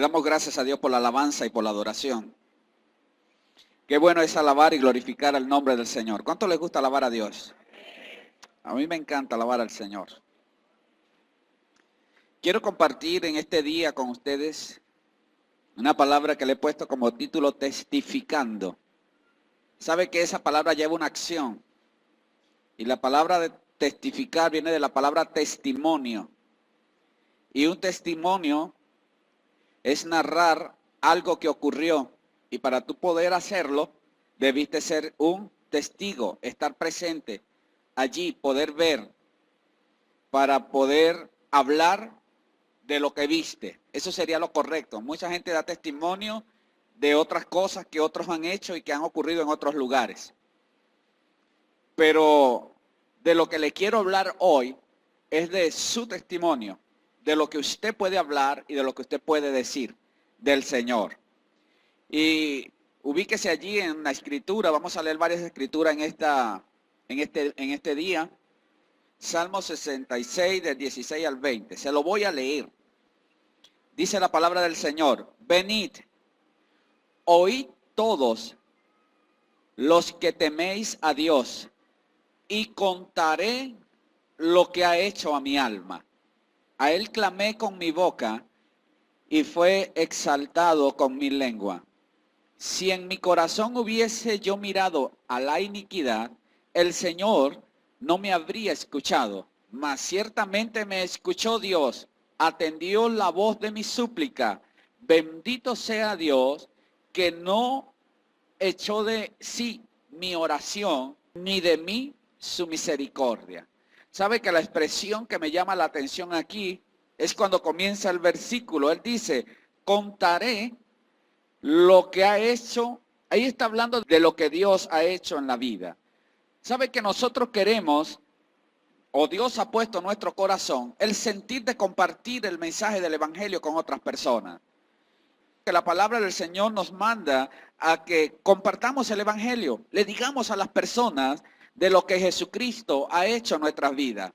damos gracias a Dios por la alabanza y por la adoración. Qué bueno es alabar y glorificar el nombre del Señor. ¿Cuánto les gusta alabar a Dios? A mí me encanta alabar al Señor. Quiero compartir en este día con ustedes una palabra que le he puesto como título testificando. ¿Sabe que esa palabra lleva una acción? Y la palabra de testificar viene de la palabra testimonio. Y un testimonio es narrar algo que ocurrió. Y para tú poder hacerlo, debiste ser un testigo, estar presente allí, poder ver, para poder hablar de lo que viste. Eso sería lo correcto. Mucha gente da testimonio de otras cosas que otros han hecho y que han ocurrido en otros lugares. Pero de lo que le quiero hablar hoy es de su testimonio, de lo que usted puede hablar y de lo que usted puede decir del Señor. Y ubíquese allí en la escritura. Vamos a leer varias escrituras en este día. Salmo 66, del 16 al 20. Se lo voy a leer. Dice la palabra del Señor: venid, oíd todos los que teméis a Dios, y contaré lo que ha hecho a mi alma. A él clamé con mi boca, y fue exaltado con mi lengua. Si en mi corazón hubiese yo mirado a la iniquidad, el Señor no me habría escuchado, mas ciertamente me escuchó Dios, atendió la voz de mi súplica. Bendito sea Dios, que no echó de sí mi oración, ni de mí su misericordia. ¿Sabe que la expresión que me llama la atención aquí es cuando comienza el versículo? Él dice, contaré lo que ha hecho. Ahí está hablando de lo que Dios ha hecho en la vida. ¿Sabe que nosotros queremos, o Dios ha puesto en nuestro corazón, el sentir de compartir el mensaje del Evangelio con otras personas? Que la palabra del Señor nos manda a que compartamos el Evangelio, le digamos a las personas de lo que Jesucristo ha hecho en nuestras vidas.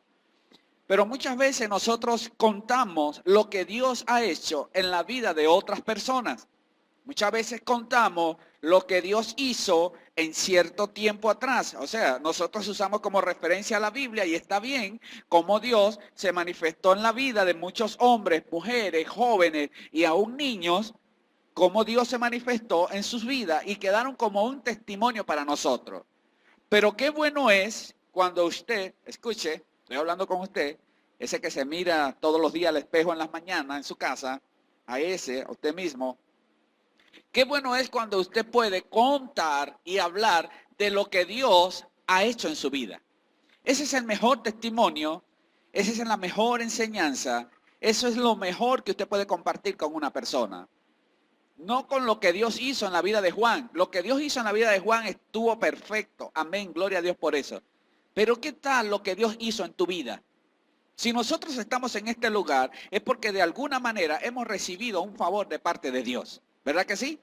Pero muchas veces nosotros contamos lo que Dios ha hecho en la vida de otras personas. Muchas veces contamos lo que Dios hizo en cierto tiempo atrás. O sea, nosotros usamos como referencia a la Biblia, y está bien, cómo Dios se manifestó en la vida de muchos hombres, mujeres, jóvenes y aún niños, cómo Dios se manifestó en sus vidas y quedaron como un testimonio para nosotros. Pero qué bueno es cuando usted, escuche, estoy hablando con usted, ese que se mira todos los días al espejo en las mañanas en su casa, a usted mismo. Qué bueno es cuando usted puede contar y hablar de lo que Dios ha hecho en su vida. Ese es el mejor testimonio, esa es la mejor enseñanza, eso es lo mejor que usted puede compartir con una persona. No con lo que Dios hizo en la vida de Juan. Lo que Dios hizo en la vida de Juan estuvo perfecto. Amén, gloria a Dios por eso. Pero ¿qué tal lo que Dios hizo en tu vida? Si nosotros estamos en este lugar es porque de alguna manera hemos recibido un favor de parte de Dios. ¿Verdad que sí?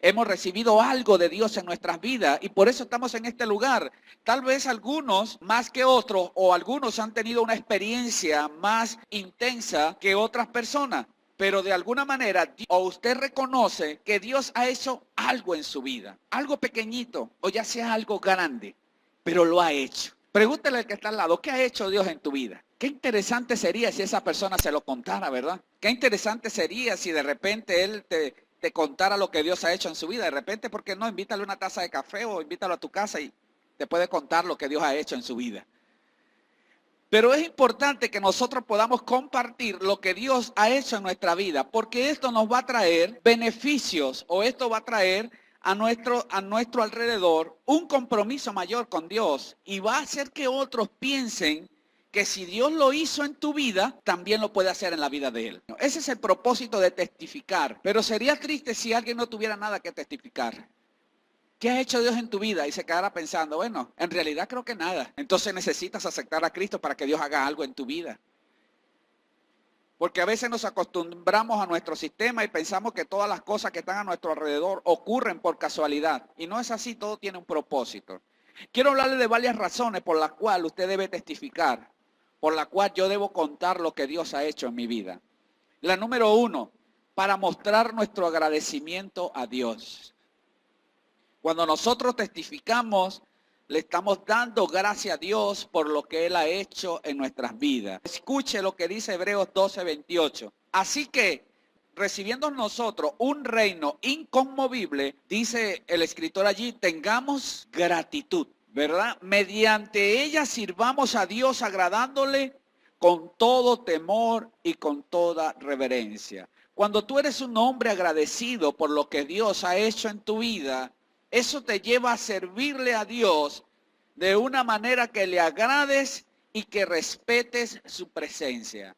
Hemos recibido algo de Dios en nuestras vidas y por eso estamos en este lugar. Tal vez algunos más que otros, o algunos han tenido una experiencia más intensa que otras personas. Pero de alguna manera, o usted reconoce que Dios ha hecho algo en su vida, algo pequeñito, o ya sea algo grande, pero lo ha hecho. Pregúntale al que está al lado, ¿qué ha hecho Dios en tu vida? Qué interesante sería si esa persona se lo contara, ¿verdad? Qué interesante sería si de repente él te contara lo que Dios ha hecho en su vida. De repente, ¿por qué no? Invítale una taza de café o invítalo a tu casa y te puede contar lo que Dios ha hecho en su vida. Pero es importante que nosotros podamos compartir lo que Dios ha hecho en nuestra vida, porque esto nos va a traer beneficios, o esto va a traer a nuestro alrededor un compromiso mayor con Dios, y va a hacer que otros piensen que si Dios lo hizo en tu vida, también lo puede hacer en la vida de Él. Ese es el propósito de testificar. Pero sería triste si alguien no tuviera nada que testificar. ¿Qué ha hecho Dios en tu vida? Y se quedará pensando, bueno, en realidad creo que nada. Entonces necesitas aceptar a Cristo para que Dios haga algo en tu vida. Porque a veces nos acostumbramos a nuestro sistema y pensamos que todas las cosas que están a nuestro alrededor ocurren por casualidad. Y no es así, todo tiene un propósito. Quiero hablarle de varias razones por las cuales usted debe testificar, por la cual yo debo contar lo que Dios ha hecho en mi vida. La número 1, para mostrar nuestro agradecimiento a Dios. Cuando nosotros testificamos, le estamos dando gracias a Dios por lo que Él ha hecho en nuestras vidas. Escuche lo que dice Hebreos 12:28. Así que, recibiendo nosotros un reino inconmovible, dice el escritor allí, tengamos gratitud, ¿verdad? Mediante ella sirvamos a Dios agradándole con todo temor y con toda reverencia. Cuando tú eres un hombre agradecido por lo que Dios ha hecho en tu vida, eso te lleva a servirle a Dios de una manera que le agrades y que respetes su presencia.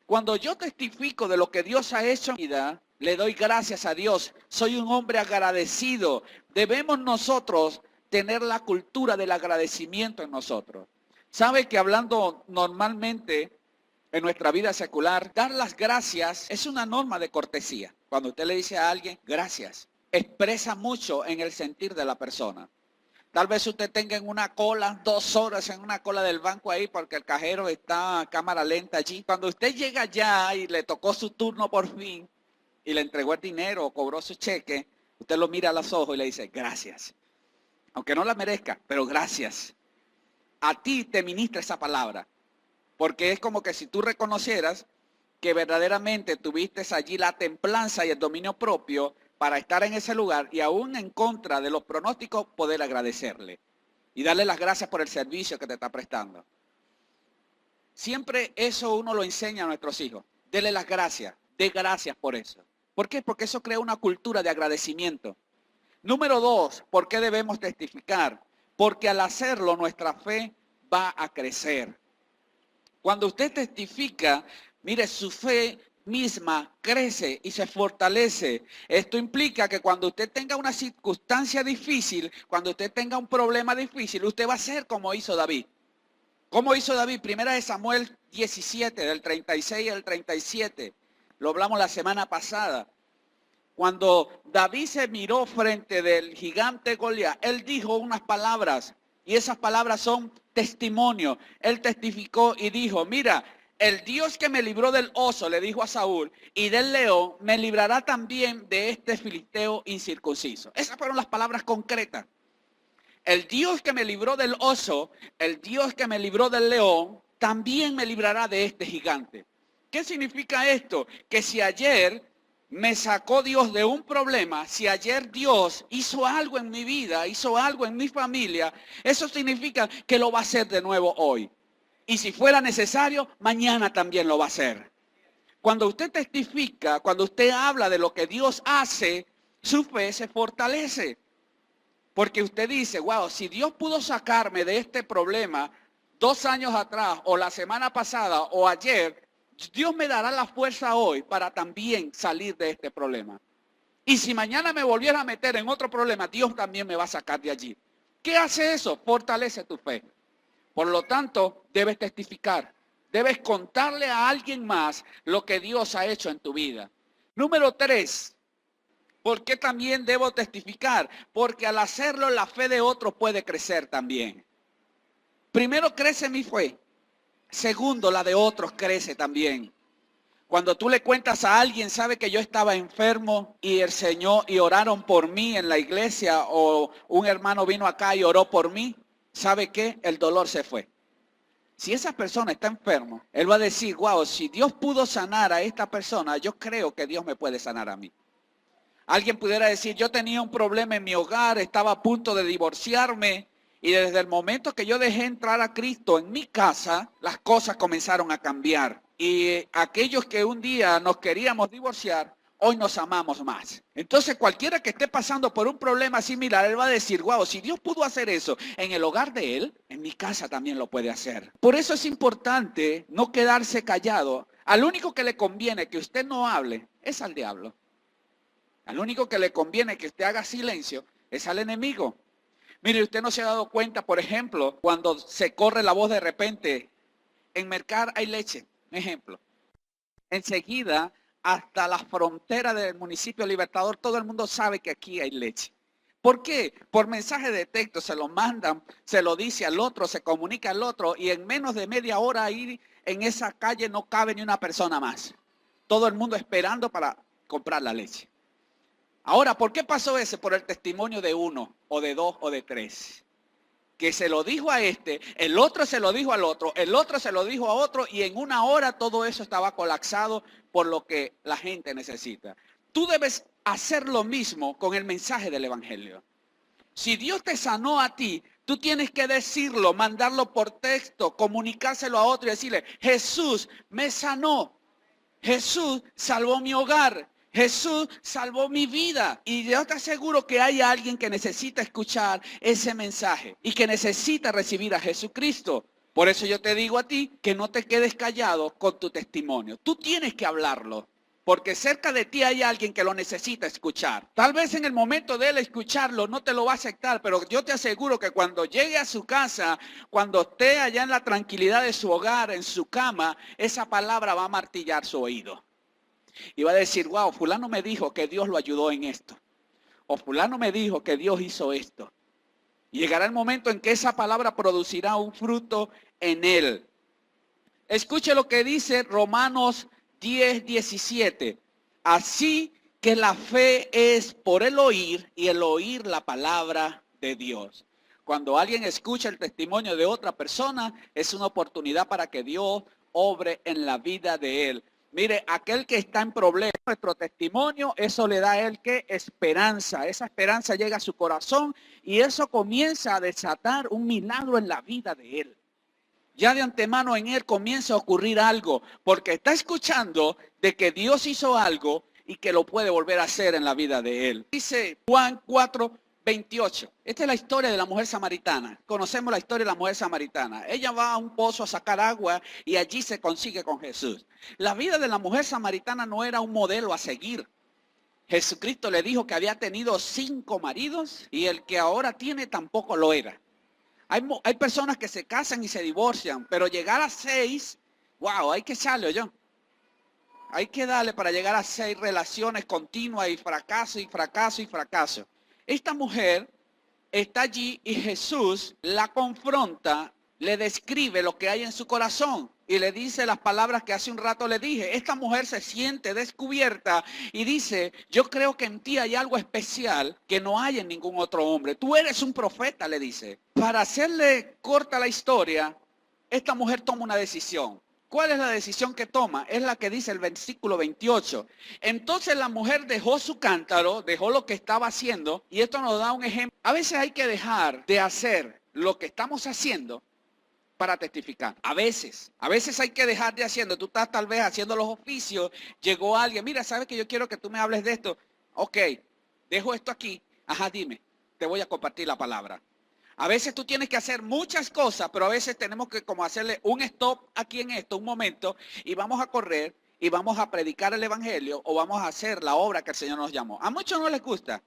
Cuando yo testifico de lo que Dios ha hecho en mi vida, le doy gracias a Dios. Soy un hombre agradecido. Debemos nosotros tener la cultura del agradecimiento en nosotros. Sabe que hablando normalmente en nuestra vida secular, dar las gracias es una norma de cortesía. Cuando usted le dice a alguien gracias, expresa mucho en el sentir de la persona. Tal vez usted tenga en una cola, 2 horas en una cola del banco ahí porque el cajero está a cámara lenta allí. Cuando usted llega allá y le tocó su turno por fin y le entregó el dinero o cobró su cheque, usted lo mira a los ojos y le dice gracias. Aunque no la merezca, pero gracias. A ti te ministra esa palabra. Porque es como que si tú reconocieras que verdaderamente tuviste allí la templanza y el dominio propio para estar en ese lugar y aún en contra de los pronósticos poder agradecerle y darle las gracias por el servicio que te está prestando. Siempre eso uno lo enseña a nuestros hijos. Dele las gracias, dé gracias por eso. ¿Por qué? Porque eso crea una cultura de agradecimiento. Número 2, ¿por qué debemos testificar? Porque al hacerlo nuestra fe va a crecer. Cuando usted testifica, mire, su fe misma crece y se fortalece. Esto implica que cuando usted tenga una circunstancia difícil, cuando usted tenga un problema difícil, usted va a ser como hizo David. ¿Cómo hizo David? Primera de Samuel 17, del 36 al 37. Lo hablamos la semana pasada. Cuando David se miró frente del gigante Goliat, él dijo unas palabras. Y esas palabras son testimonio. Él testificó y dijo, mira, el Dios que me libró del oso, le dijo a Saúl, y del león, me librará también de este filisteo incircunciso. Esas fueron las palabras concretas. El Dios que me libró del oso, el Dios que me libró del león, también me librará de este gigante. ¿Qué significa esto? Que si ayer me sacó Dios de un problema, si ayer Dios hizo algo en mi vida, hizo algo en mi familia, eso significa que lo va a hacer de nuevo hoy. Y si fuera necesario, mañana también lo va a hacer. Cuando usted testifica, cuando usted habla de lo que Dios hace, su fe se fortalece. Porque usted dice, wow, si Dios pudo sacarme de este problema 2 años atrás, o la semana pasada, o ayer, Dios me dará la fuerza hoy para también salir de este problema. Y si mañana me volviera a meter en otro problema, Dios también me va a sacar de allí. ¿Qué hace eso? Fortalece tu fe. Por lo tanto, debes testificar. Debes contarle a alguien más lo que Dios ha hecho en tu vida. Número 3. ¿Por qué también debo testificar? Porque al hacerlo, la fe de otros puede crecer también. Primero crece mi fe. Segundo, la de otros crece también. Cuando tú le cuentas a alguien, sabe que yo estaba enfermo y el Señor, y oraron por mí en la iglesia, o un hermano vino acá y oró por mí, ¿sabe qué? El dolor se fue. Si esa persona está enfermo, él va a decir, wow, si Dios pudo sanar a esta persona, yo creo que Dios me puede sanar a mí. Alguien pudiera decir, yo tenía un problema en mi hogar, estaba a punto de divorciarme, y desde el momento que yo dejé entrar a Cristo en mi casa, las cosas comenzaron a cambiar. Y aquellos que un día nos queríamos divorciar, hoy nos amamos más. Entonces cualquiera que esté pasando por un problema similar, él va a decir, wow, si Dios pudo hacer eso en el hogar de él, en mi casa también lo puede hacer. Por eso es importante no quedarse callado. Al único que le conviene que usted no hable es al diablo. Al único que le conviene que usted haga silencio es al enemigo. Mire, usted no se ha dado cuenta, por ejemplo, cuando se corre la voz de repente, en Mercar hay leche, un ejemplo. Enseguida, hasta la frontera del municipio Libertador, todo el mundo sabe que aquí hay leche. ¿Por qué? Por mensaje de texto se lo mandan, se lo dice al otro, se comunica al otro, y en menos de media hora ahí en esa calle no cabe ni una persona más. Todo el mundo esperando para comprar la leche. Ahora, ¿por qué pasó eso? Por el testimonio de uno, o de dos, o de tres. Que se lo dijo a este, el otro se lo dijo al otro, el otro se lo dijo a otro, y en una hora todo eso estaba colapsado por lo que la gente necesita. Tú debes hacer lo mismo con el mensaje del evangelio. Si Dios te sanó a ti, tú tienes que decirlo, mandarlo por texto, comunicárselo a otro y decirle, Jesús me sanó, Jesús salvó mi hogar, Jesús salvó mi vida. Y yo te aseguro que hay alguien que necesita escuchar ese mensaje y que necesita recibir a Jesucristo. Por eso yo te digo a ti que no te quedes callado con tu testimonio. Tú tienes que hablarlo. Porque cerca de ti hay alguien que lo necesita escuchar. Tal vez en el momento de él escucharlo no te lo va a aceptar, pero yo te aseguro que cuando llegue a su casa, cuando esté allá en la tranquilidad de su hogar, en su cama, esa palabra va a martillar su oído. Y va a decir, wow, fulano me dijo que Dios lo ayudó en esto. O fulano me dijo que Dios hizo esto. Y llegará el momento en que esa palabra producirá un fruto en él. Escuche lo que dice Romanos 10:17. Así que la fe es por el oír y el oír la palabra de Dios. Cuando alguien escucha el testimonio de otra persona, es una oportunidad para que Dios obre en la vida de él. Mire, aquel que está en problemas, nuestro testimonio, eso le da a él ¿qué? Esperanza. Esa esperanza llega a su corazón y eso comienza a desatar un milagro en la vida de él. Ya de antemano en él comienza a ocurrir algo, porque está escuchando de que Dios hizo algo y que lo puede volver a hacer en la vida de él. Dice Juan 4:28. Esta es la historia de la mujer samaritana. Conocemos la historia de la mujer samaritana. Ella va a un pozo a sacar agua y allí se consigue con Jesús. La vida de la mujer samaritana no era un modelo a seguir. Jesucristo le dijo que había tenido 5 maridos y el que ahora tiene tampoco lo era. Hay personas que se casan y se divorcian, pero llegar a 6, wow, hay que echarle, yo. Hay que darle para llegar a 6 relaciones continuas y fracaso y fracaso y fracaso. Esta mujer está allí y Jesús la confronta, le describe lo que hay en su corazón y le dice las palabras que hace un rato le dije. Esta mujer se siente descubierta y dice, yo creo que en ti hay algo especial que no hay en ningún otro hombre. Tú eres un profeta, le dice. Para hacerle corta la historia, esta mujer toma una decisión. ¿Cuál es la decisión que toma? Es la que dice el versículo 28. Entonces la mujer dejó su cántaro, dejó lo que estaba haciendo, y esto nos da un ejemplo. A veces hay que dejar de hacer lo que estamos haciendo para testificar. A veces hay que dejar de haciendo. Tú estás tal vez haciendo los oficios, llegó alguien, mira, ¿sabes que yo quiero que tú me hables de esto? Ok, dejo esto aquí. Ajá, dime, te voy a compartir la palabra. A veces tú tienes que hacer muchas cosas, pero a veces tenemos que como hacerle un stop aquí en esto, un momento, y vamos a correr y vamos a predicar el evangelio o vamos a hacer la obra que el Señor nos llamó. A muchos no les gusta,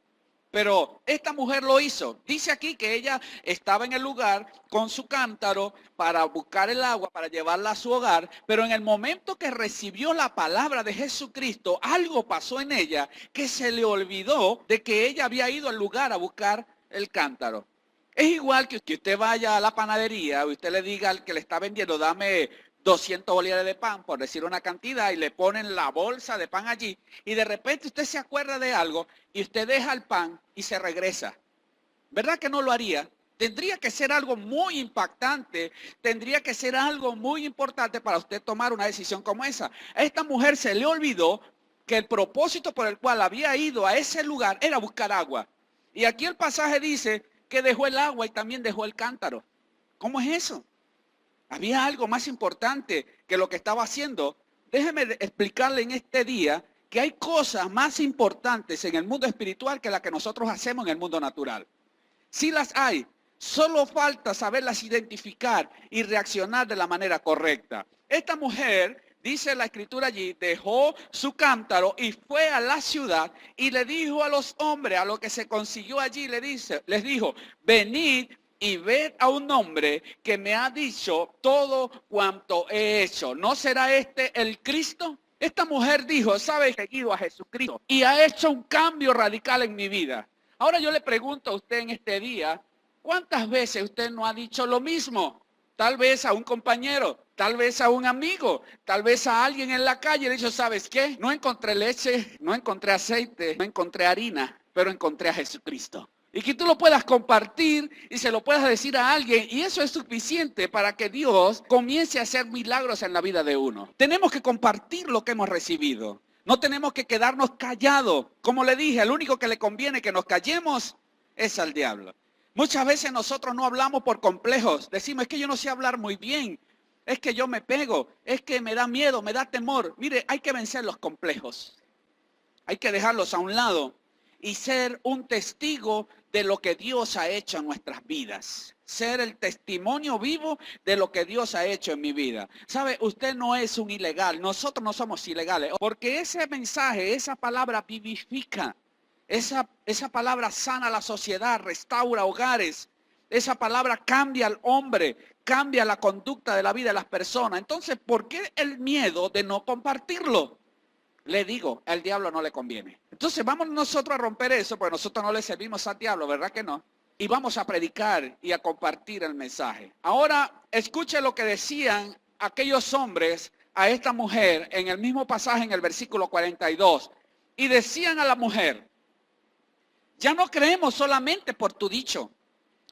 pero esta mujer lo hizo. Dice aquí que ella estaba en el lugar con su cántaro para buscar el agua, para llevarla a su hogar, pero en el momento que recibió la palabra de Jesucristo, algo pasó en ella que se le olvidó de que ella había ido al lugar a buscar el cántaro. Es igual que usted vaya a la panadería y usted le diga al que le está vendiendo, dame 200 bolívares de pan, por decir una cantidad, y le ponen la bolsa de pan allí, y de repente usted se acuerda de algo, y usted deja el pan y se regresa. ¿Verdad que no lo haría? Tendría que ser algo muy impactante, tendría que ser algo muy importante para usted tomar una decisión como esa. A esta mujer se le olvidó que el propósito por el cual había ido a ese lugar era buscar agua. Y aquí el pasaje dice que dejó el agua y también dejó el cántaro. ¿Cómo es eso? Había algo más importante que lo que estaba haciendo. Déjeme explicarle en este día que hay cosas más importantes en el mundo espiritual que las que nosotros hacemos en el mundo natural. Sí las hay, solo falta saberlas identificar y reaccionar de la manera correcta. Esta mujer, dice la escritura allí, dejó su cántaro y fue a la ciudad y le dijo a los hombres, a lo que se consiguió allí, les dijo, venid y ved a un hombre que me ha dicho todo cuanto he hecho. ¿No será este el Cristo? Esta mujer dijo, ¿sabe? He seguido a Jesucristo y ha hecho un cambio radical en mi vida. Ahora yo le pregunto a usted en este día, ¿cuántas veces usted no ha dicho lo mismo? tal vez a un compañero, tal vez a un amigo, tal vez a alguien en la calle. Le he dicho, ¿sabes qué? No encontré leche, no encontré aceite, no encontré harina, pero encontré a Jesucristo. Y que tú lo puedas compartir y se lo puedas decir a alguien. Y eso es suficiente para que Dios comience a hacer milagros en la vida de uno. Tenemos que compartir lo que hemos recibido. No tenemos que quedarnos callados. Como le dije, el único que le conviene que nos callemos es al diablo. Muchas veces nosotros no hablamos por complejos. Decimos, es que yo no sé hablar muy bien. Es que yo me pego. Es que me da miedo, me da temor. Mire, hay que vencer los complejos. Hay que dejarlos a un lado y ser un testigo de lo que Dios ha hecho en nuestras vidas. Ser el testimonio vivo de lo que Dios ha hecho en mi vida. ¿Sabe? Usted no es un ilegal. Nosotros no somos ilegales. Porque ese mensaje, esa palabra vivifica. Esa palabra sana la sociedad, restaura hogares. Esa palabra cambia al hombre, cambia la conducta de la vida de las personas. Entonces, ¿por qué el miedo de no compartirlo? Le digo, al diablo no le conviene. Entonces vamos nosotros a romper eso, porque nosotros no le servimos al diablo, ¿verdad que no? Y vamos a predicar y a compartir el mensaje. Ahora, escuche lo que decían aquellos hombres a esta mujer en el mismo pasaje, en el versículo 42. Y decían a la mujer, ya no creemos solamente por tu dicho,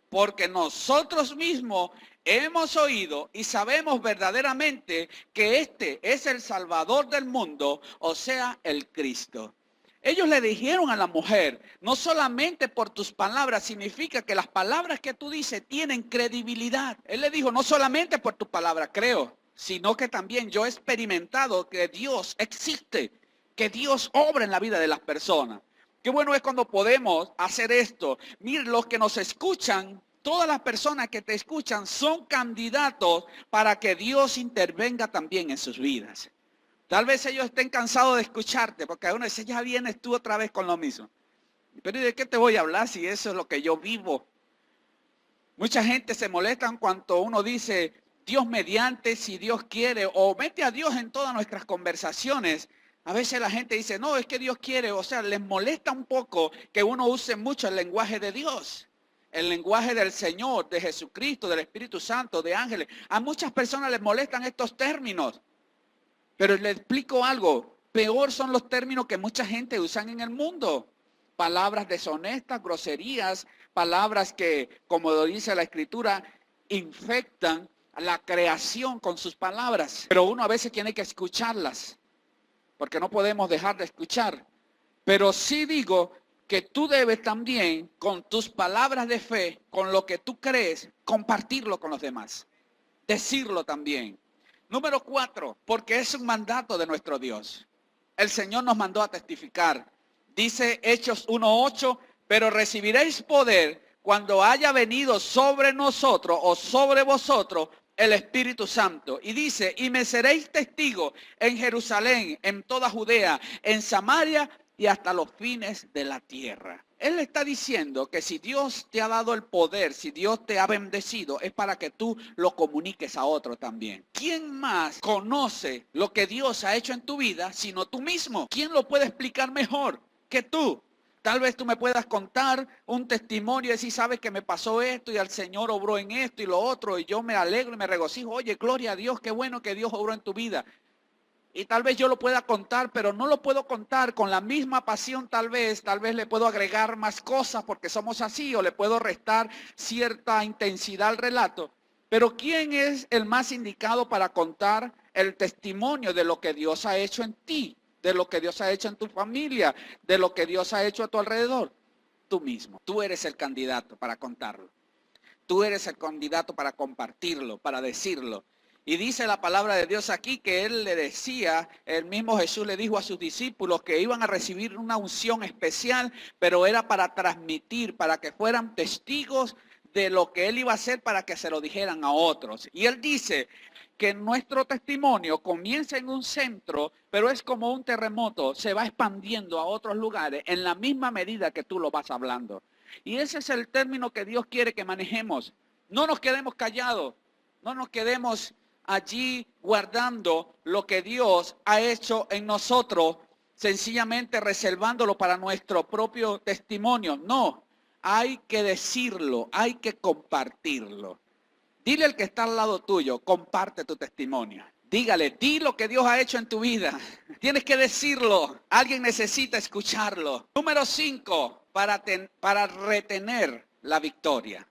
porque nosotros mismos hemos oído y sabemos verdaderamente que este es el Salvador del mundo, o sea, el Cristo. Ellos le dijeron a la mujer, no solamente por tus palabras, significa que las palabras que tú dices tienen credibilidad. Él le dijo, no solamente por tu palabra creo, sino que también yo he experimentado que Dios existe, que Dios obra en la vida de las personas. Qué bueno es cuando podemos hacer esto. Miren, los que nos escuchan, todas las personas que te escuchan son candidatos para que Dios intervenga también en sus vidas. Tal vez ellos estén cansados de escucharte, porque uno dice, ya vienes tú otra vez con lo mismo. Pero ¿de qué te voy a hablar si eso es lo que yo vivo? Mucha gente se molesta cuando uno dice, Dios mediante, si Dios quiere, o mete a Dios en todas nuestras conversaciones. A veces la gente dice, no, es que Dios quiere, o sea, les molesta un poco que uno use mucho el lenguaje de Dios, el lenguaje del Señor, de Jesucristo, del Espíritu Santo, de ángeles. A muchas personas les molestan estos términos, pero les explico algo, peor son los términos que mucha gente usan en el mundo. Palabras deshonestas, groserías, palabras que, como lo dice la Escritura, infectan la creación con sus palabras. Pero uno a veces tiene que escucharlas, porque no podemos dejar de escuchar. Pero sí digo que tú debes también, con tus palabras de fe, con lo que tú crees, compartirlo con los demás. Decirlo también. Número 4, porque es un mandato de nuestro Dios. El Señor nos mandó a testificar. Dice Hechos 1:8, pero recibiréis poder cuando haya venido sobre nosotros o sobre vosotros el Espíritu Santo. Y dice, y me seréis testigos en Jerusalén, en toda Judea, en Samaria y hasta los fines de la tierra. Él está diciendo que si Dios te ha dado el poder, si Dios te ha bendecido, es para que tú lo comuniques a otros también. ¿Quién más conoce lo que Dios ha hecho en tu vida sino tú mismo? ¿Quién lo puede explicar mejor que tú? Tal vez tú me puedas contar un testimonio y decir, sabes que me pasó esto y el Señor obró en esto y lo otro y yo me alegro y me regocijo. Oye, gloria a Dios, qué bueno que Dios obró en tu vida. Y tal vez yo lo pueda contar, pero no lo puedo contar con la misma pasión tal vez le puedo agregar más cosas porque somos así o le puedo restar cierta intensidad al relato. Pero ¿quién es el más indicado para contar el testimonio de lo que Dios ha hecho en ti, de lo que Dios ha hecho en tu familia, de lo que Dios ha hecho a tu alrededor? Tú mismo, tú eres el candidato para contarlo. Tú eres el candidato para compartirlo, para decirlo. Y dice la palabra de Dios aquí que él le decía, el mismo Jesús le dijo a sus discípulos que iban a recibir una unción especial, pero era para transmitir, para que fueran testigos de lo que él iba a hacer para que se lo dijeran a otros. Y él dice que nuestro testimonio comienza en un centro, pero es como un terremoto, se va expandiendo a otros lugares en la misma medida que tú lo vas hablando. Y ese es el término que Dios quiere que manejemos. No nos quedemos callados, no nos quedemos allí guardando lo que Dios ha hecho en nosotros, sencillamente reservándolo para nuestro propio testimonio. No, hay que decirlo, hay que compartirlo. Dile al que está al lado tuyo, comparte tu testimonio. Dígale, di lo que Dios ha hecho en tu vida. Tienes que decirlo. Alguien necesita escucharlo. Número 5, para retener la victoria.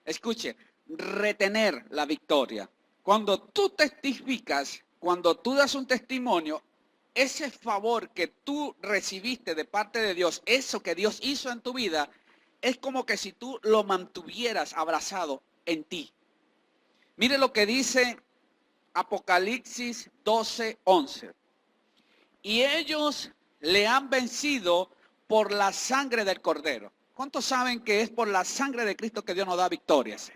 Escuche, retener la victoria. Cuando tú testificas, cuando tú das un testimonio, ese favor que tú recibiste de parte de Dios, eso que Dios hizo en tu vida, es como que si tú lo mantuvieras abrazado en ti. Mire lo que dice Apocalipsis 12:11. Y ellos le han vencido por la sangre del Cordero. ¿Cuántos saben que es por la sangre de Cristo que Dios nos da victorias?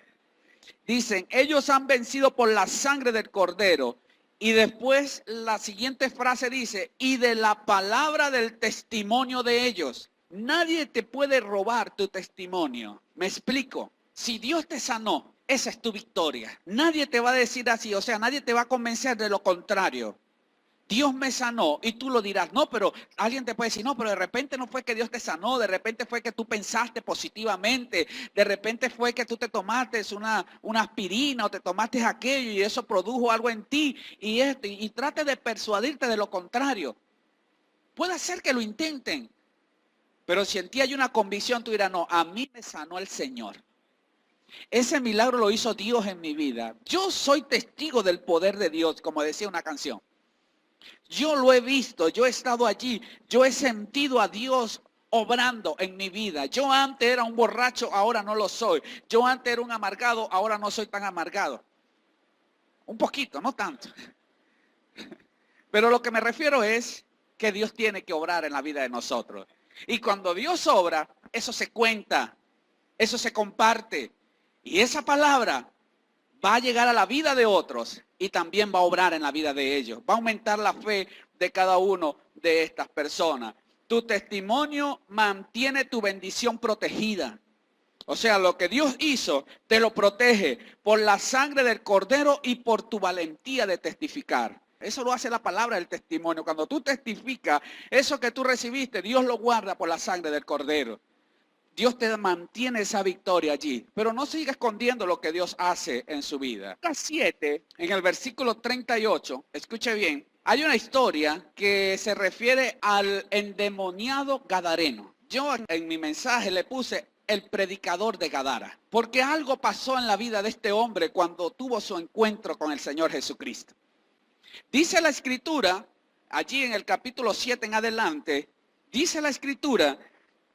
Dicen, ellos han vencido por la sangre del Cordero. Y después la siguiente frase dice, y de la palabra del testimonio de ellos. Nadie te puede robar tu testimonio. Me explico. Si Dios te sanó, esa es tu victoria. Nadie te va a decir así, o sea, nadie te va a convencer de lo contrario. Dios me sanó y tú lo dirás, no, pero alguien te puede decir, no, pero de repente no fue que Dios te sanó, de repente fue que tú pensaste positivamente, de repente fue que tú te tomaste una aspirina o te tomaste aquello y eso produjo algo en ti y trate de persuadirte de lo contrario. Puede ser que lo intenten, pero si en ti hay una convicción, tú dirás, no, a mí me sanó el Señor. Ese milagro lo hizo Dios en mi vida. Yo soy testigo del poder de Dios, como decía una canción. Yo lo he visto, yo he estado allí, yo he sentido a Dios obrando en mi vida. Yo antes era un borracho, ahora no lo soy. Yo antes era un amargado, ahora no soy tan amargado. Un poquito, no tanto. Pero lo que me refiero es que Dios tiene que obrar en la vida de nosotros. Y cuando Dios obra, eso se cuenta, eso se comparte. Y esa palabra va a llegar a la vida de otros y también va a obrar en la vida de ellos. Va a aumentar la fe de cada uno de estas personas. Tu testimonio mantiene tu bendición protegida. O sea, lo que Dios hizo te lo protege por la sangre del Cordero y por tu valentía de testificar. Eso lo hace la palabra del testimonio. Cuando tú testificas, eso que tú recibiste, Dios lo guarda por la sangre del Cordero. Dios te mantiene esa victoria allí, pero no siga escondiendo lo que Dios hace en su vida. Lucas 7, en el versículo 38, escuche bien, hay una historia que se refiere al endemoniado gadareno. Yo en mi mensaje le puse el predicador de Gadara, porque algo pasó en la vida de este hombre cuando tuvo su encuentro con el Señor Jesucristo. Dice la Escritura, allí en el capítulo 7 en adelante, dice la Escritura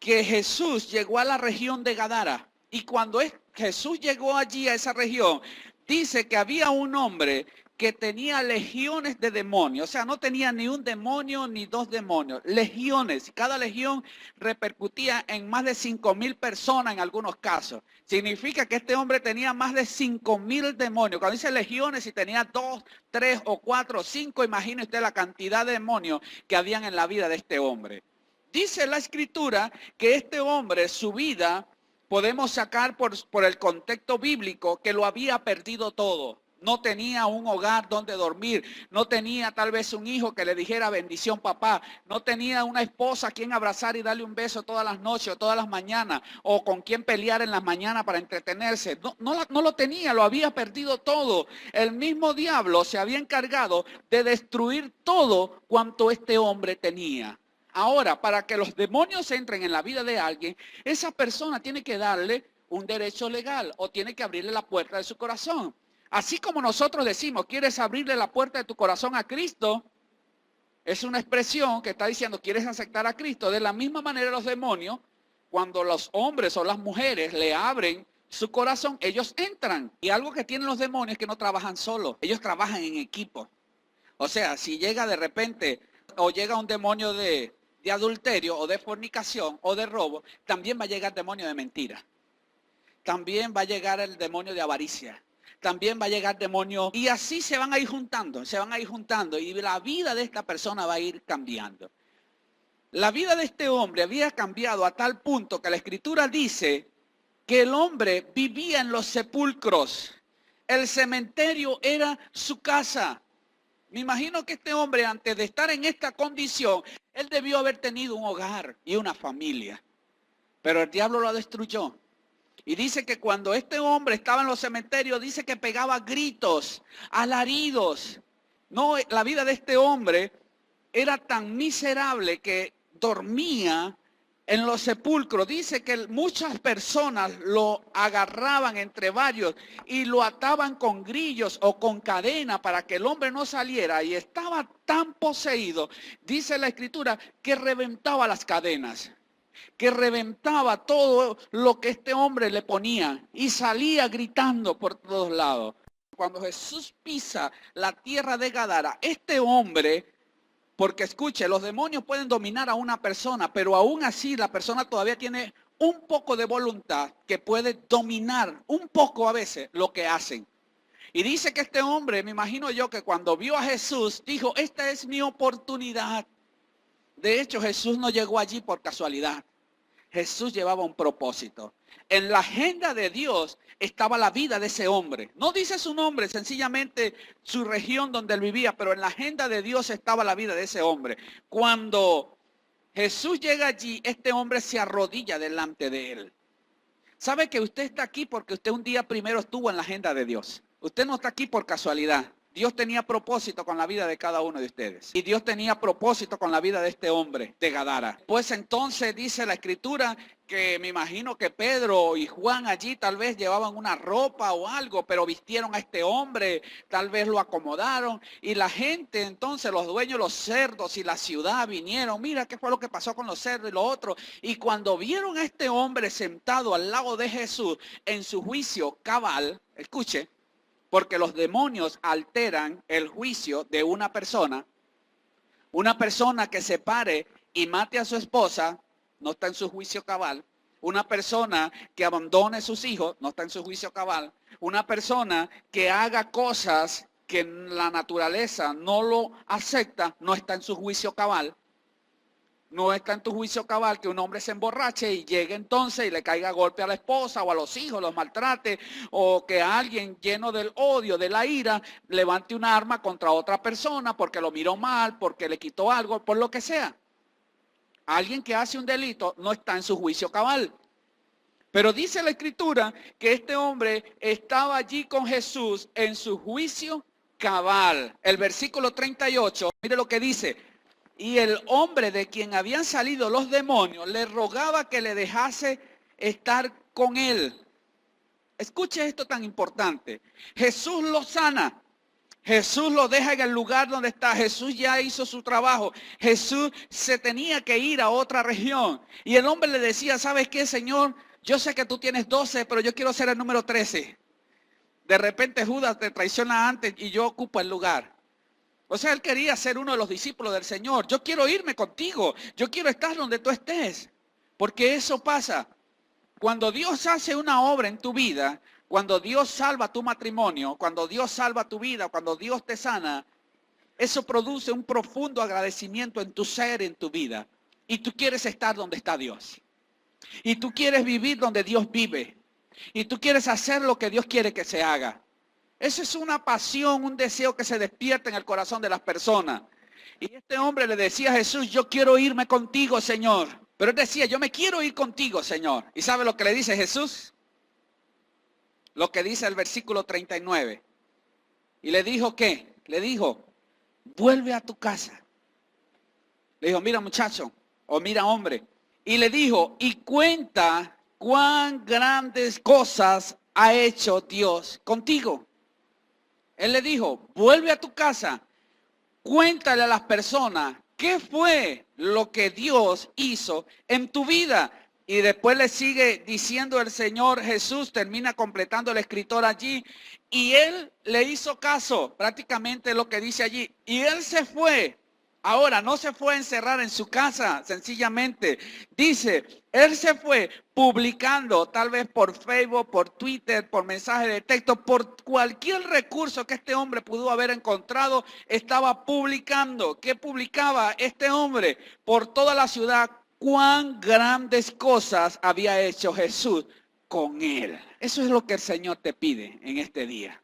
que Jesús llegó a la región de Gadara. Y cuando Jesús llegó allí a esa región, dice que había un hombre que tenía legiones de demonios. O sea, no tenía ni un demonio ni dos demonios. Legiones. Cada legión repercutía en más de 5,000 personas en algunos casos. Significa que este hombre tenía más de 5,000 demonios. Cuando dice legiones, si tenía 2, 3 o 4 o 5, imagine usted la cantidad de demonios que habían en la vida de este hombre. Dice la Escritura que este hombre, su vida, podemos sacar por el contexto bíblico, que lo había perdido todo. No tenía un hogar donde dormir, no tenía tal vez un hijo que le dijera bendición papá, no tenía una esposa a quien abrazar y darle un beso todas las noches o todas las mañanas, o con quien pelear en las mañanas para entretenerse. No lo tenía, lo había perdido todo. El mismo diablo se había encargado de destruir todo cuanto este hombre tenía. Ahora, para que los demonios entren en la vida de alguien, esa persona tiene que darle un derecho legal o tiene que abrirle la puerta de su corazón. Así como nosotros decimos, ¿quieres abrirle la puerta de tu corazón a Cristo? Es una expresión que está diciendo, ¿quieres aceptar a Cristo? De la misma manera los demonios, cuando los hombres o las mujeres le abren su corazón, ellos entran. Y algo que tienen los demonios es que no trabajan solos, ellos trabajan en equipo. O sea, si llega de repente o llega un demonio de adulterio o de fornicación o de robo, también va a llegar el demonio de mentira. También va a llegar el demonio de avaricia. También va a llegar demonio y así se van a ir juntando y la vida de esta persona va a ir cambiando. La vida de este hombre había cambiado a tal punto que la Escritura dice que el hombre vivía en los sepulcros. El cementerio era su casa. Me imagino que este hombre, antes de estar en esta condición, él debió haber tenido un hogar y una familia. Pero el diablo lo destruyó. Y dice que cuando este hombre estaba en los cementerios, dice que pegaba gritos, alaridos. No, la vida de este hombre era tan miserable que dormía en los sepulcros. Dice que muchas personas lo agarraban entre varios y lo ataban con grillos o con cadena para que el hombre no saliera. Y estaba tan poseído, dice la escritura, que reventaba las cadenas, que reventaba todo lo que este hombre le ponía y salía gritando por todos lados. Cuando Jesús pisa la tierra de Gadara, este hombre, porque escuche, los demonios pueden dominar a una persona, pero aún así la persona todavía tiene un poco de voluntad que puede dominar un poco a veces lo que hacen. Y dice que este hombre, me imagino yo, que cuando vio a Jesús, dijo, esta es mi oportunidad. De hecho, Jesús no llegó allí por casualidad. Jesús llevaba un propósito. En la agenda de Dios estaba la vida de ese hombre. No dice su nombre, sencillamente su región donde él vivía, pero en la agenda de Dios estaba la vida de ese hombre. Cuando Jesús llega allí, este hombre se arrodilla delante de él. ¿Sabe que usted está aquí porque usted un día primero estuvo en la agenda de Dios? Usted no está aquí por casualidad. Dios tenía propósito con la vida de cada uno de ustedes. Y Dios tenía propósito con la vida de este hombre de Gadara. Pues entonces dice la escritura que me imagino que Pedro y Juan allí tal vez llevaban una ropa o algo, pero vistieron a este hombre, tal vez lo acomodaron. Y la gente entonces, los dueños de los cerdos y la ciudad vinieron. Mira qué fue lo que pasó con los cerdos y lo otro. Y cuando vieron a este hombre sentado al lado de Jesús en su juicio cabal, escuche, porque los demonios alteran el juicio de una persona. Una persona que se pare y mate a su esposa no está en su juicio cabal. Una persona que abandone a sus hijos no está en su juicio cabal. Una persona que haga cosas que la naturaleza no lo acepta no está en su juicio cabal. No está en tu juicio cabal que un hombre se emborrache y llegue entonces y le caiga a golpe a la esposa o a los hijos, los maltrate, o que alguien lleno del odio, de la ira, levante un arma contra otra persona porque lo miró mal, porque le quitó algo, por lo que sea. Alguien que hace un delito no está en su juicio cabal. Pero dice la escritura que este hombre estaba allí con Jesús en su juicio cabal. El versículo 38, mire lo que dice. Y el hombre de quien habían salido los demonios le rogaba que le dejase estar con él. Escuche esto tan importante. Jesús lo sana. Jesús lo deja en el lugar donde está. Jesús ya hizo su trabajo. Jesús se tenía que ir a otra región. Y el hombre le decía, ¿sabes qué, Señor? Yo sé que tú tienes 12, pero yo quiero ser el número 13. De repente Judas te traiciona antes y yo ocupo el lugar. O sea, él quería ser uno de los discípulos del Señor. Yo quiero irme contigo. Yo quiero estar donde tú estés. Porque eso pasa. Cuando Dios hace una obra en tu vida, cuando Dios salva tu matrimonio, cuando Dios salva tu vida, cuando Dios te sana, eso produce un profundo agradecimiento en tu ser, en tu vida. Y tú quieres estar donde está Dios. Y tú quieres vivir donde Dios vive. Y tú quieres hacer lo que Dios quiere que se haga. Eso es una pasión, un deseo que se despierta en el corazón de las personas. Y este hombre le decía a Jesús, yo quiero irme contigo, Señor. Pero él decía, yo me quiero ir contigo, Señor. ¿Y sabe lo que le dice Jesús? Lo que dice el versículo 39. Y le dijo, ¿qué? Le dijo, vuelve a tu casa. Le dijo, mira muchacho, o mira hombre. Y le dijo, y cuenta cuán grandes cosas ha hecho Dios contigo. Él le dijo, vuelve a tu casa, cuéntale a las personas qué fue lo que Dios hizo en tu vida. Y después le sigue diciendo el Señor Jesús, termina completando el escritor allí. Y él le hizo caso, prácticamente lo que dice allí. Y él se fue. Ahora, no se fue a encerrar en su casa, sencillamente. Dice, él se fue publicando, tal vez por Facebook, por Twitter, por mensaje de texto, por cualquier recurso que este hombre pudo haber encontrado, estaba publicando. ¿Qué publicaba este hombre? Por toda la ciudad, cuán grandes cosas había hecho Jesús con él. Eso es lo que el Señor te pide en este día.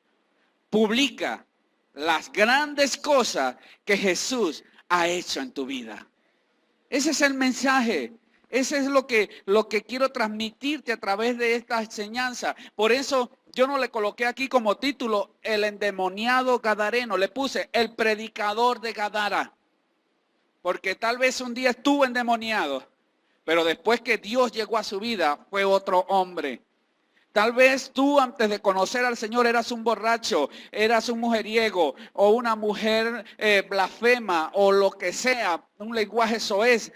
Publica las grandes cosas que Jesús ha hecho en tu vida. Ese es el mensaje. Ese es lo que quiero transmitirte a través de esta enseñanza. Por eso yo no le coloqué aquí como título el endemoniado gadareno. Le puse el predicador de Gadara. Porque tal vez un día estuvo endemoniado, pero después que Dios llegó a su vida fue otro hombre. Tal vez tú antes de conocer al Señor eras un borracho, eras un mujeriego o una mujer blasfema o lo que sea, un lenguaje soez.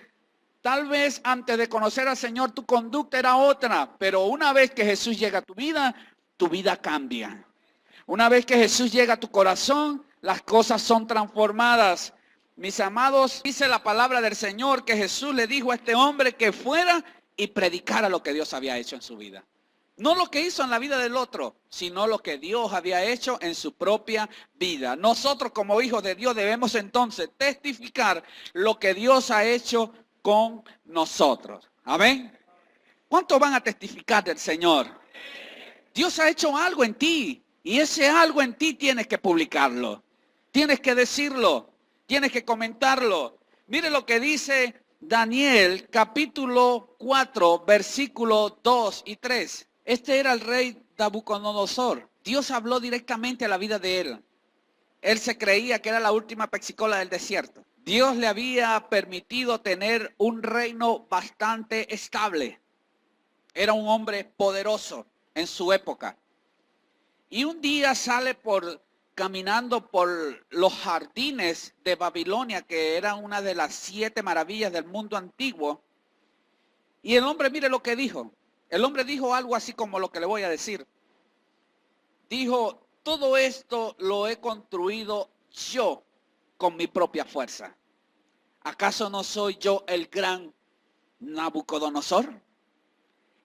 Tal vez antes de conocer al Señor tu conducta era otra, pero una vez que Jesús llega a tu vida cambia. Una vez que Jesús llega a tu corazón, las cosas son transformadas. Mis amados, dice la palabra del Señor que Jesús le dijo a este hombre que fuera y predicara lo que Dios había hecho en su vida. No lo que hizo en la vida del otro, sino lo que Dios había hecho en su propia vida. Nosotros como hijos de Dios debemos entonces testificar lo que Dios ha hecho con nosotros. Amén. ¿Cuántos van a testificar del Señor? Dios ha hecho algo en ti y ese algo en ti tienes que publicarlo. Tienes que decirlo, tienes que comentarlo. Mire lo que dice Daniel capítulo 4 versículos 2 y 3. Este era el rey Nabucodonosor. Dios habló directamente a la vida de él. Él se creía que era la última pexicola del desierto. Dios le había permitido tener un reino bastante estable. Era un hombre poderoso en su época. Y un día sale caminando por los jardines de Babilonia, que era una de las 7 maravillas del mundo antiguo. Y el hombre, mire lo que dijo. El hombre dijo algo así como lo que le voy a decir. Dijo, todo esto lo he construido yo con mi propia fuerza. ¿Acaso no soy yo el gran Nabucodonosor?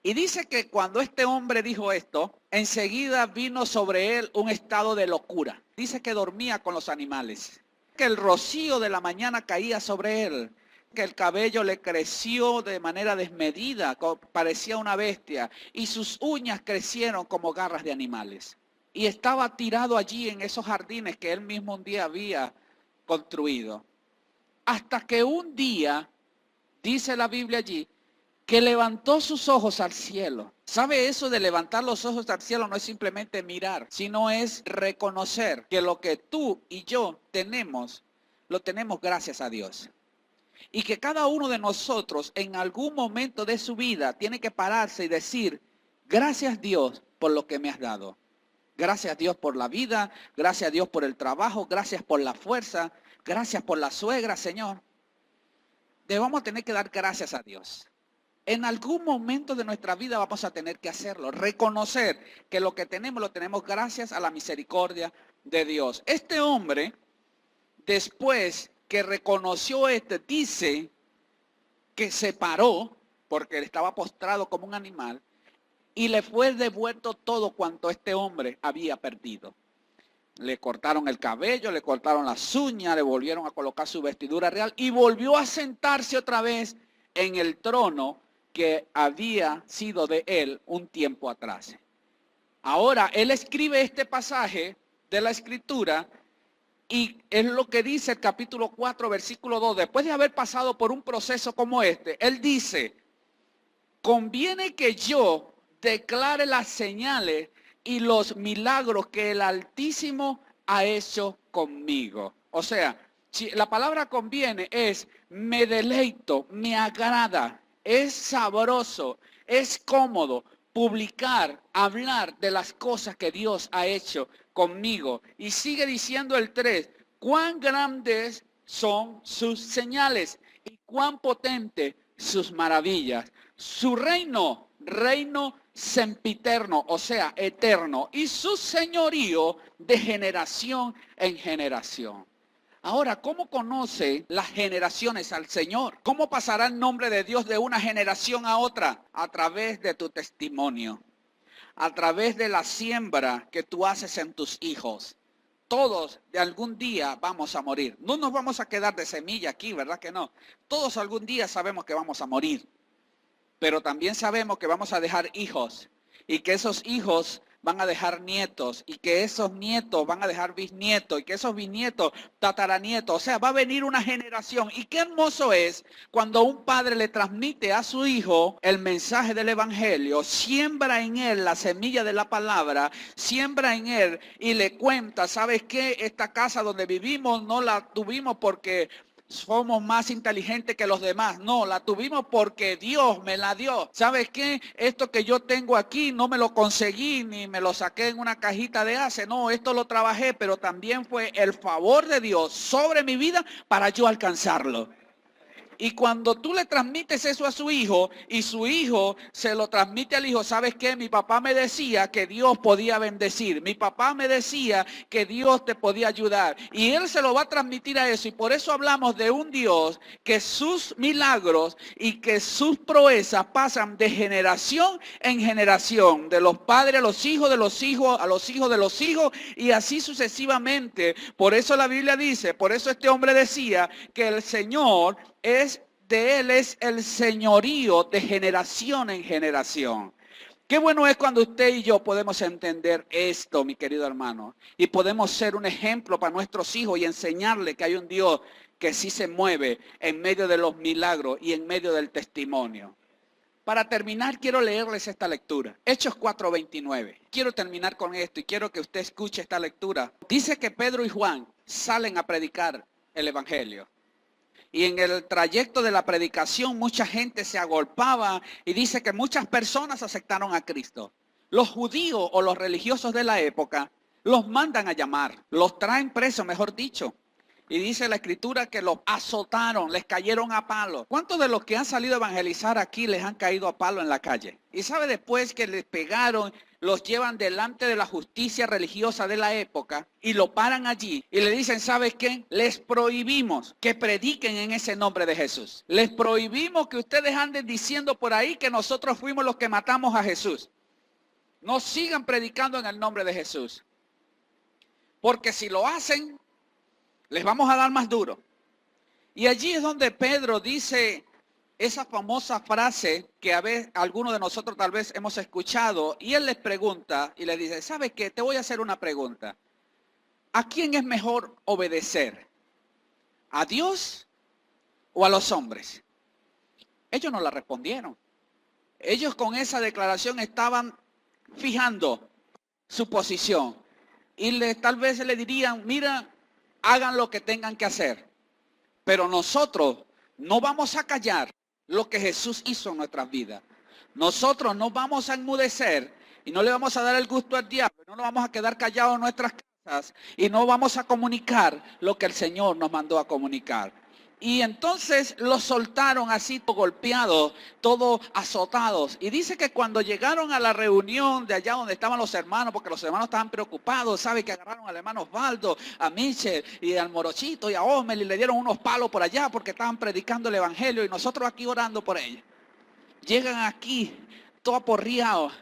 Y dice que cuando este hombre dijo esto, enseguida vino sobre él un estado de locura. Dice que dormía con los animales, que el rocío de la mañana caía sobre él, que el cabello le creció de manera desmedida, parecía una bestia, y sus uñas crecieron como garras de animales. Y estaba tirado allí en esos jardines que él mismo un día había construido. Hasta que un día, dice la Biblia allí, que levantó sus ojos al cielo. ¿Sabe eso de levantar los ojos al cielo? No es simplemente mirar, sino es reconocer que lo que tú y yo tenemos, lo tenemos gracias a Dios. Y que cada uno de nosotros en algún momento de su vida tiene que pararse y decir, gracias Dios por lo que me has dado. Gracias Dios por la vida, gracias Dios por el trabajo, gracias por la fuerza, gracias por la suegra, Señor. Debemos tener que dar gracias a Dios. En algún momento de nuestra vida vamos a tener que hacerlo, reconocer que lo que tenemos lo tenemos gracias a la misericordia de Dios. Este hombre, después que reconoció dice que se paró, porque estaba postrado como un animal, y le fue devuelto todo cuanto este hombre había perdido. Le cortaron el cabello, le cortaron las uñas, le volvieron a colocar su vestidura real y volvió a sentarse otra vez en el trono que había sido de él un tiempo atrás. Ahora, él escribe este pasaje de la Escritura y es lo que dice el capítulo 4, versículo 2. Después de haber pasado por un proceso como este, él dice, conviene que yo declare las señales y los milagros que el Altísimo ha hecho conmigo. O sea, si la palabra conviene es, me deleito, me agrada, es sabroso, es cómodo publicar, hablar de las cosas que Dios ha hecho conmigo. Y sigue diciendo el 3, cuán grandes son sus señales y cuán potentes sus maravillas. Su reino sempiterno, o sea, eterno, y su señorío de generación en generación. Ahora, ¿cómo conoce las generaciones al Señor? ¿Cómo pasará el nombre de Dios de una generación a otra? A través de tu testimonio, a través de la siembra que tú haces en tus hijos. Todos de algún día vamos a morir. No nos vamos a quedar de semilla aquí, ¿verdad que no? Todos algún día sabemos que vamos a morir. Pero también sabemos que vamos a dejar hijos y que esos hijos van a dejar nietos y que esos nietos van a dejar bisnietos y que esos bisnietos tataranietos. O sea, va a venir una generación. Y qué hermoso es cuando un padre le transmite a su hijo el mensaje del evangelio, siembra en él la semilla de la palabra, siembra en él y le cuenta, ¿sabes qué? Esta casa donde vivimos no la tuvimos porque somos más inteligentes que los demás. No, la tuvimos porque Dios me la dio. ¿Sabes qué? Esto que yo tengo aquí no me lo conseguí ni me lo saqué en una cajita de ace. No, esto lo trabajé, pero también fue el favor de Dios sobre mi vida para yo alcanzarlo. Y cuando tú le transmites eso a su hijo y su hijo se lo transmite al hijo, ¿sabes qué? Mi papá me decía que Dios podía bendecir. Mi papá me decía que Dios te podía ayudar. Y él se lo va a transmitir a eso. Y por eso hablamos de un Dios que sus milagros y que sus proezas pasan de generación en generación. De los padres a los hijos, de los hijos a los hijos de los hijos y así sucesivamente. Por eso la Biblia dice, por eso este hombre decía que el Señor de él es el señorío de generación en generación. Qué bueno es cuando usted y yo podemos entender esto, mi querido hermano, y podemos ser un ejemplo para nuestros hijos y enseñarles que hay un Dios que sí se mueve en medio de los milagros y en medio del testimonio. Para terminar, quiero leerles esta lectura. Hechos 4:29. Quiero terminar con esto y quiero que usted escuche esta lectura. Dice que Pedro y Juan salen a predicar el evangelio. Y en el trayecto de la predicación mucha gente se agolpaba y dice que muchas personas aceptaron a Cristo. Los judíos o los religiosos de la época los mandan a llamar, los traen presos, mejor dicho. Y dice la escritura que los azotaron, les cayeron a palo. ¿Cuántos de los que han salido a evangelizar aquí les han caído a palo en la calle? Y sabe, después que les pegaron, los llevan delante de la justicia religiosa de la época y lo paran allí y le dicen, ¿sabes qué? Les prohibimos que prediquen en ese nombre de Jesús. Les prohibimos que ustedes anden diciendo por ahí que nosotros fuimos los que matamos a Jesús. No sigan predicando en el nombre de Jesús. Porque si lo hacen, les vamos a dar más duro. Y allí es donde Pedro dice esa famosa frase que a veces algunos de nosotros tal vez hemos escuchado. Y él les pregunta y les dice, ¿sabes qué? Te voy a hacer una pregunta. ¿A quién es mejor obedecer? ¿A Dios o a los hombres? Ellos no la respondieron. Ellos con esa declaración estaban fijando su posición. Y tal vez le dirían, mira, hagan lo que tengan que hacer. Pero nosotros no vamos a callar lo que Jesús hizo en nuestras vidas. Nosotros no vamos a enmudecer y no le vamos a dar el gusto al diablo. No nos vamos a quedar callados en nuestras casas y no vamos a comunicar lo que el Señor nos mandó a comunicar. Y entonces los soltaron así, todo golpeados, todos azotados. Y dice que cuando llegaron a la reunión de allá donde estaban los hermanos, porque los hermanos estaban preocupados, sabe que agarraron al hermano Osvaldo, a Michel y al Morochito y a Osmel y le dieron unos palos por allá porque estaban predicando el evangelio y nosotros aquí orando por ellos. Llegan aquí, todo aporreados.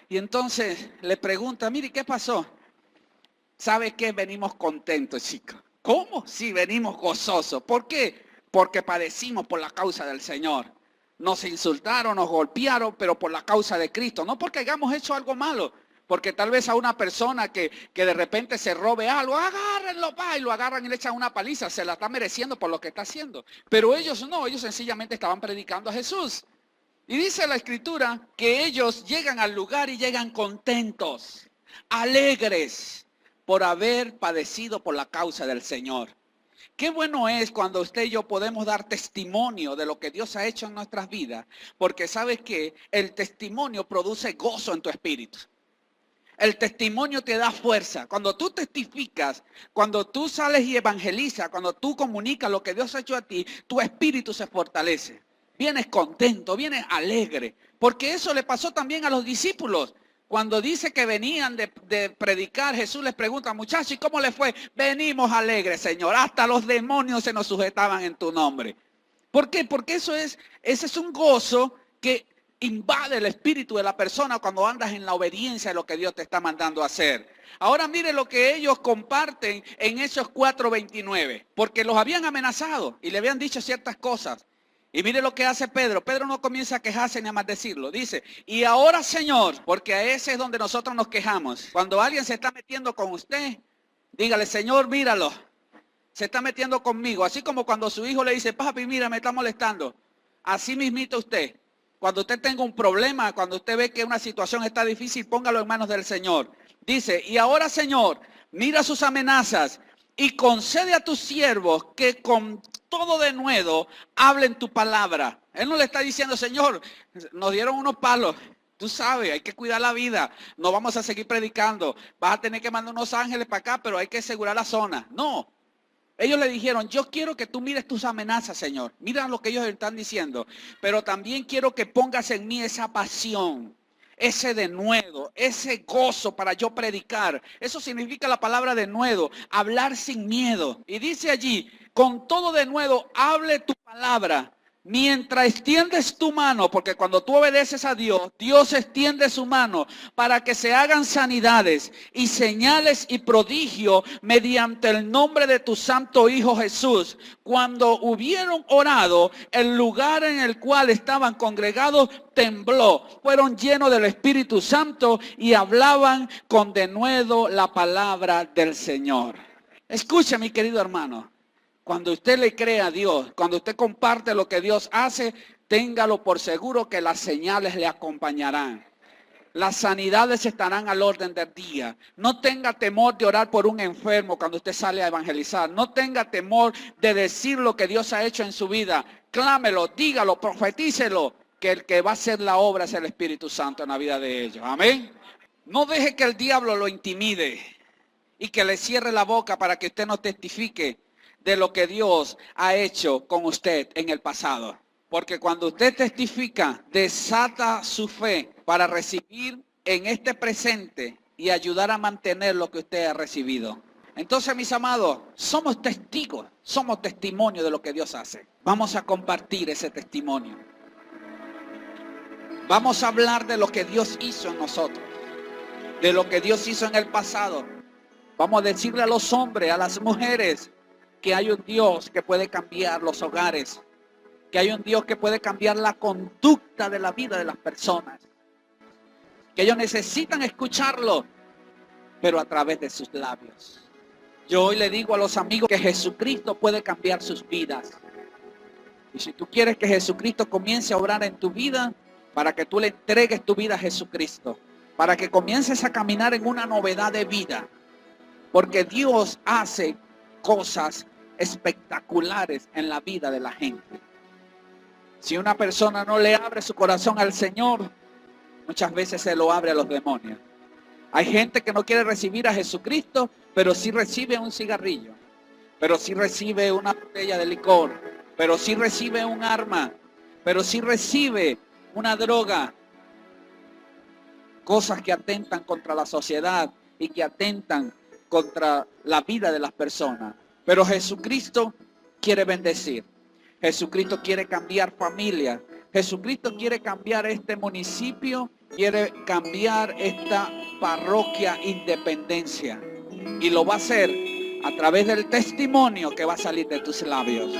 Y entonces le preguntan, mire, ¿qué pasó? ¿Sabe qué? Venimos contentos, chicos. ¿Cómo? Sí, venimos gozosos. ¿Por qué? Porque padecimos por la causa del Señor. Nos insultaron, nos golpearon, pero por la causa de Cristo. No porque hayamos hecho algo malo. Porque tal vez a una persona que de repente se robe algo, agárrenlo, pa, y lo agarran y le echan una paliza. Se la está mereciendo por lo que está haciendo. Pero ellos no, ellos sencillamente estaban predicando a Jesús. Y dice la Escritura que ellos llegan al lugar y llegan contentos, alegres, por haber padecido por la causa del Señor. Qué bueno es cuando usted y yo podemos dar testimonio de lo que Dios ha hecho en nuestras vidas, porque sabes que el testimonio produce gozo en tu espíritu. El testimonio te da fuerza. Cuando tú testificas, cuando tú sales y evangelizas, cuando tú comunicas lo que Dios ha hecho a ti, tu espíritu se fortalece. Vienes contento, vienes alegre, porque eso le pasó también a los discípulos. Cuando dice que venían de predicar, Jesús les pregunta, muchachos, ¿y cómo les fue? Venimos alegres, Señor. Hasta los demonios se nos sujetaban en tu nombre. ¿Por qué? Porque ese es un gozo que invade el espíritu de la persona cuando andas en la obediencia de lo que Dios te está mandando a hacer. Ahora mire lo que ellos comparten en Hechos 4:29. Porque los habían amenazado y le habían dicho ciertas cosas. Y mire lo que hace Pedro. Pedro no comienza a quejarse ni a maldecirlo. Dice, y ahora, Señor, porque a ese es donde nosotros nos quejamos. Cuando alguien se está metiendo con usted, dígale, Señor, míralo. Se está metiendo conmigo. Así como cuando su hijo le dice, papi, mira, me está molestando. Así mismito usted. Cuando usted tenga un problema, cuando usted ve que una situación está difícil, póngalo en manos del Señor. Dice, y ahora, Señor, mira sus amenazas y concede a tus siervos que con todo denuedo hablen tu palabra. Él no le está diciendo, Señor, nos dieron unos palos. Tú sabes, hay que cuidar la vida. No vamos a seguir predicando. Vas a tener que mandar unos ángeles para acá, pero hay que asegurar la zona. No. Ellos le dijeron, yo quiero que tú mires tus amenazas, Señor. Mira lo que ellos están diciendo. Pero también quiero que pongas en mí esa pasión, ese denuedo, ese gozo para yo predicar. Eso significa la palabra denuedo, hablar sin miedo. Y dice allí, con todo denuedo, hable tu palabra. Mientras extiendes tu mano, porque cuando tú obedeces a Dios, Dios extiende su mano para que se hagan sanidades y señales y prodigios mediante el nombre de tu santo Hijo Jesús. Cuando hubieron orado, el lugar en el cual estaban congregados tembló. Fueron llenos del Espíritu Santo y hablaban con denuedo la palabra del Señor. Escucha, mi querido hermano. Cuando usted le cree a Dios, cuando usted comparte lo que Dios hace, téngalo por seguro que las señales le acompañarán. Las sanidades estarán al orden del día. No tenga temor de orar por un enfermo cuando usted sale a evangelizar. No tenga temor de decir lo que Dios ha hecho en su vida. Clámelo, dígalo, profetícelo, que el que va a hacer la obra es el Espíritu Santo en la vida de ellos. Amén. No deje que el diablo lo intimide y que le cierre la boca para que usted no testifique de lo que Dios ha hecho con usted en el pasado. Porque cuando usted testifica, desata su fe para recibir en este presente y ayudar a mantener lo que usted ha recibido. Entonces, mis amados, somos testigos, somos testimonio de lo que Dios hace. Vamos a compartir ese testimonio. Vamos a hablar de lo que Dios hizo en nosotros, de lo que Dios hizo en el pasado. Vamos a decirle a los hombres, a las mujeres, que hay un Dios que puede cambiar los hogares, que hay un Dios que puede cambiar la conducta de la vida de las personas, que ellos necesitan escucharlo, pero a través de sus labios. Yo hoy le digo a los amigos que Jesucristo puede cambiar sus vidas. Y si tú quieres que Jesucristo comience a obrar en tu vida, para que tú le entregues tu vida a Jesucristo, para que comiences a caminar en una novedad de vida, porque Dios hace cosas espectaculares en la vida de la gente. Si una persona no le abre su corazón al Señor, muchas veces se lo abre a los demonios. Hay gente que no quiere recibir a Jesucristo, pero sí recibe un cigarrillo, pero sí recibe una botella de licor, pero sí recibe un arma, pero sí recibe una droga. Cosas que atentan contra la sociedad y que atentan contra la vida de las personas. Pero Jesucristo quiere bendecir. Jesucristo quiere cambiar familias. Jesucristo quiere cambiar este municipio. Quiere cambiar esta parroquia Independencia. Y lo va a hacer a través del testimonio que va a salir de tus labios.